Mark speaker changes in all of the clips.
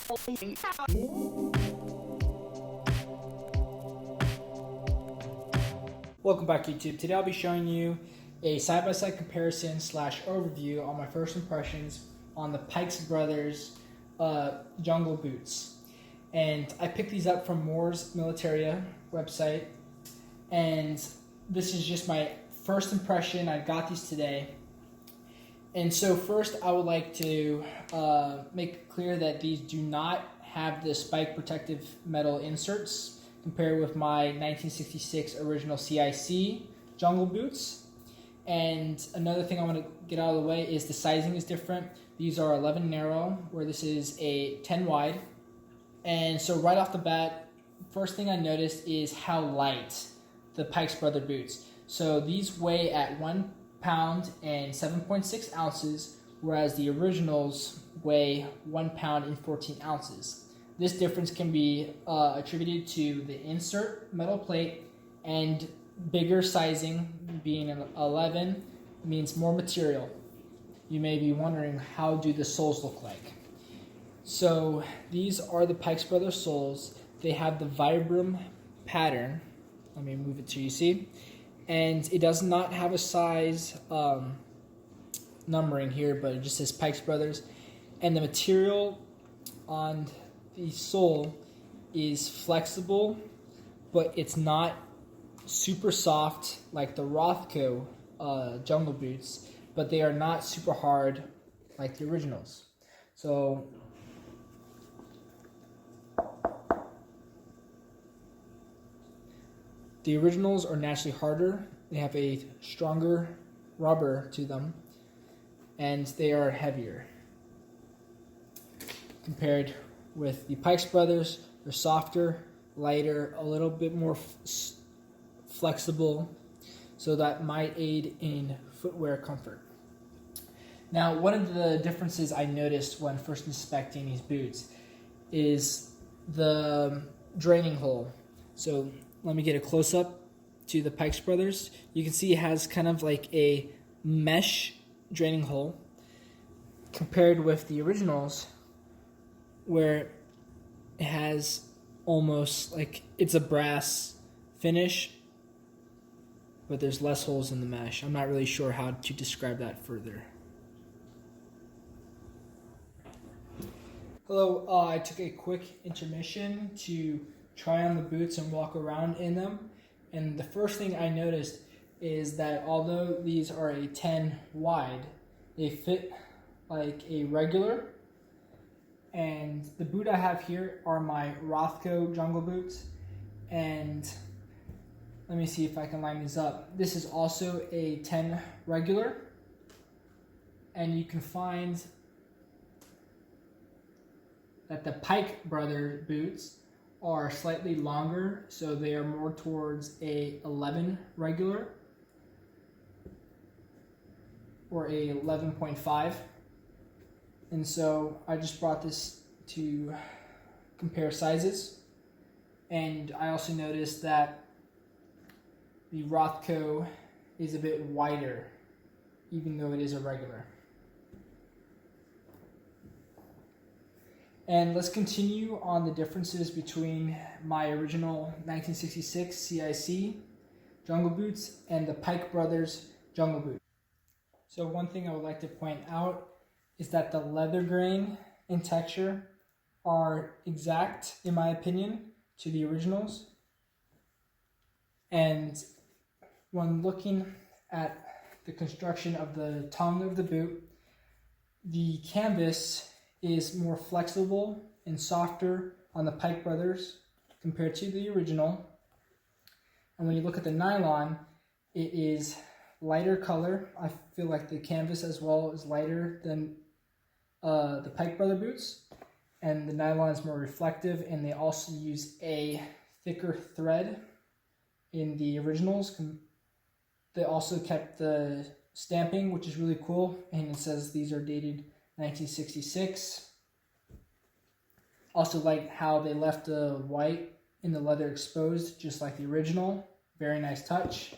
Speaker 1: Welcome back, YouTube. Today I'll be showing you a side-by-side comparison / overview on my first impressions on the Pike Brothers jungle boots. And I picked these up from Moore's Militaria website, and this is just my first impression. I got these today. And so first I would like to make it clear that these do not have the spike protective metal inserts compared with my 1966 original CIC jungle boots. And another thing I want to get out of the way is the sizing is different. These are 11 narrow, where this is a 10 wide. And so right off the bat, first thing I noticed is how light the Pike Brothers boots. So these weigh at 1 pound and 7.6 ounces, whereas the originals weigh 1 pound and 14 ounces. This difference can be attributed to the insert metal plate and bigger sizing, being an 11 means more material. You may be wondering, how do the soles look like? So these are the Pike Brothers soles. They have the Vibram pattern. Let me move it so you see. And it does not have a size numbering here, but it just says Pike Brothers. And the material on the sole is flexible, but it's not super soft like the Rothko jungle boots, but they are not super hard like the originals. So the originals are naturally harder. They have a stronger rubber to them, and they are heavier. Compared with the Pike Brothers, they're softer, lighter, a little bit more flexible, so that might aid in footwear comfort. Now, one of the differences I noticed when first inspecting these boots is the draining hole. So let me get a close-up to the Pike Brothers. You can see it has kind of like a mesh draining hole compared with the originals, where it has almost like it's a brass finish, but there's less holes in the mesh. I'm not really sure how to describe that further. Hello, I took a quick intermission to try on the boots and walk around in them. And the first thing I noticed is that although these are a 10 wide, they fit like a regular. And the boot I have here are my Rothko jungle boots. And let me see if I can line these up. This is also a 10 regular. And you can find that the Pike Brothers boots are slightly longer, so they are more towards a 11 regular or a 11.5. And so I just brought this to compare sizes. And I also noticed that the Rothko is a bit wider, even though it is a regular. And let's continue on the differences between my original 1966 CIC jungle boots and the Pike Brothers jungle boot. So one thing I would like to point out is that the leather grain and texture are exact, in my opinion, to the originals. And when looking at the construction of the tongue of the boot, the canvas is more flexible and softer on the Pike Brothers compared to the original. And when you look at the nylon, it is lighter color. I feel like the canvas as well is lighter than the Pike Brothers boots, and the nylon is more reflective, and they also use a thicker thread in the originals. They also kept the stamping, which is really cool, and it says these are dated 1966. Also like how they left the white in the leather exposed, just like the original. Very nice touch.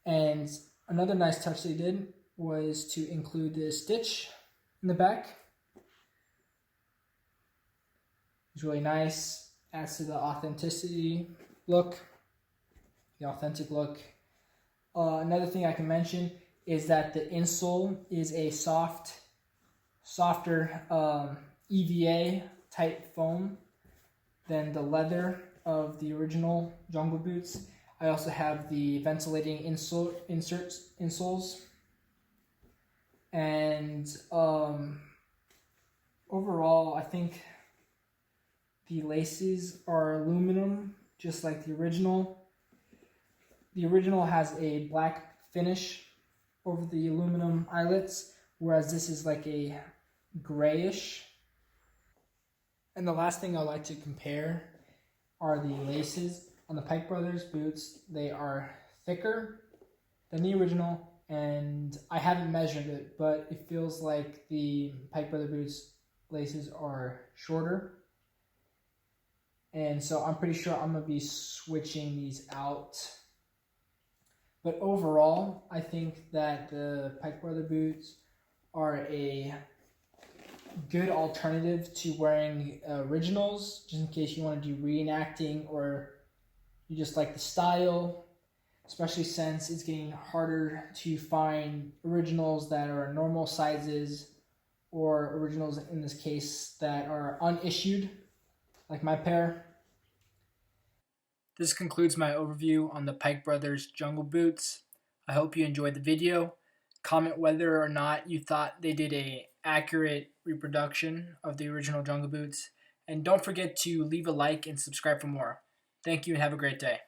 Speaker 1: And another nice touch they did was to include the stitch in the back. It's really nice. Adds to the authenticity look, the authentic look. Another thing I can mention is that the insole is a softer EVA type foam than the leather of the original Jungle Boots. I also have the ventilating insoles, and overall, I think the laces are aluminum, just like the original. The original has a black finish over the aluminum eyelets, whereas this is like a grayish. And the last thing I like to compare are the laces on the Pike Brothers boots. They are thicker than the original, and I haven't measured it, but it feels like the Pike Brother boots laces are shorter. And so I'm pretty sure I'm going to be switching these out. But overall, I think that the Pike Brother boots are a good alternative to wearing originals, just in case you want to do reenacting or you just like the style, especially since it's getting harder to find originals that are normal sizes or originals in this case that are unissued, like my pair. This concludes my overview on the Pike Brothers Jungle Boots. I hope you enjoyed the video. Comment whether or not you thought they did a accurate reproduction of the original Jungle Boots. And don't forget to leave a like and subscribe for more. Thank you and have a great day.